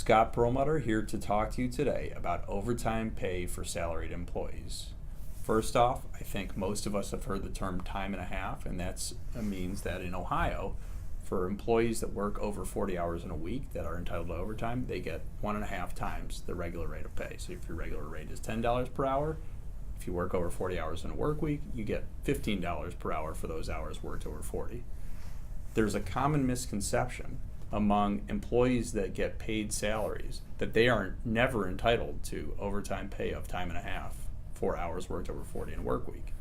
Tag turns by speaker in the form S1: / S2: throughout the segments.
S1: Scott Perlmuter here to talk to you today about overtime pay for salaried employees. First off, I think most of us have heard the term time and a half, and that means that in Ohio, for employees that work over 40 hours in a week that are entitled to overtime, they get 1.5 times the regular rate of pay. So if your regular rate is $10 per hour, if you work over 40 hours in a work week, you get $15 per hour for those hours worked over 40. There's a common misconception among employees that get paid salaries that they are never entitled to overtime pay of time and a half for hours worked over 40 in a work week.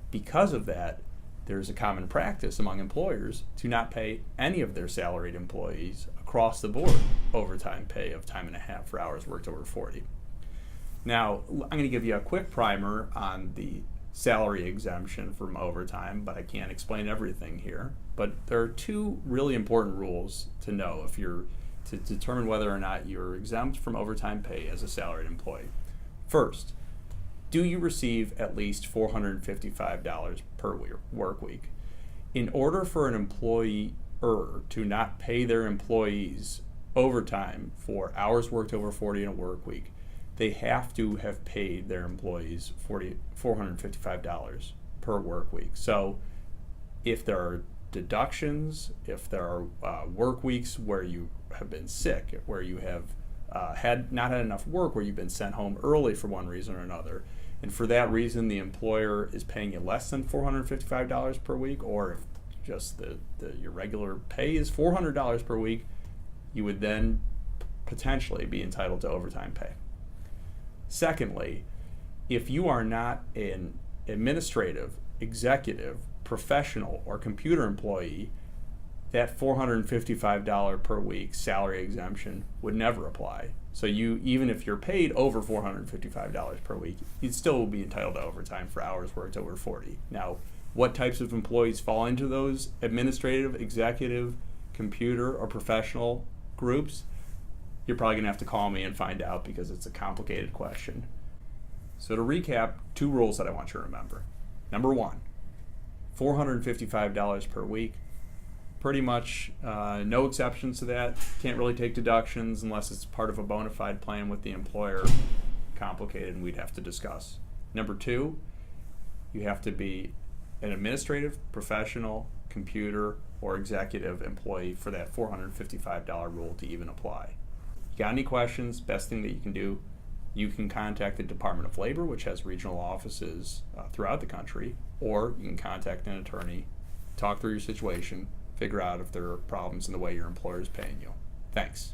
S1: Because of that, there's a common practice among employers to not pay any of their salaried employees across the board overtime pay of time and a half for hours worked over 40. Now, I'm going to give you a quick primer on the salary exemption from overtime, but I can't explain everything here. But there are two really important rules to know if you're to determine whether or not you're exempt from overtime pay as a salaried employee. First, do you receive at least $455 per work week? In order for an employer to not pay their employees overtime for hours worked over 40 in a work week, they have to have paid their employees $455 per work week. So if there are deductions, if there are work weeks where you have been sick, where you have not had enough work, where you've been sent home early for one reason or another, and for that reason the employer is paying you less than $455 per week, or if just your regular pay is $400 per week, you would then potentially be entitled to overtime pay. Secondly, if you are not an administrative, executive, professional, or computer employee, that $455 per week salary exemption would never apply. So even if you're paid over $455 per week, you'd still be entitled to overtime for hours worked over 40. Now, what types of employees fall into those administrative, executive, computer, or professional groups? You're probably going to have to call me and find out because it's a complicated question. So to recap, two rules that I want you to remember. Number one, $455 per week. Pretty much no exceptions to that. Can't really take deductions unless it's part of a bona fide plan with the employer. Complicated, and we'd have to discuss. Number two, you have to be an administrative, professional, computer, or executive employee for that $455 rule to even apply. Got any questions? Best thing that you can do, you can contact the Department of Labor, which has regional offices throughout the country, or you can contact an attorney, talk through your situation, figure out if there are problems in the way your employer is paying you. Thanks.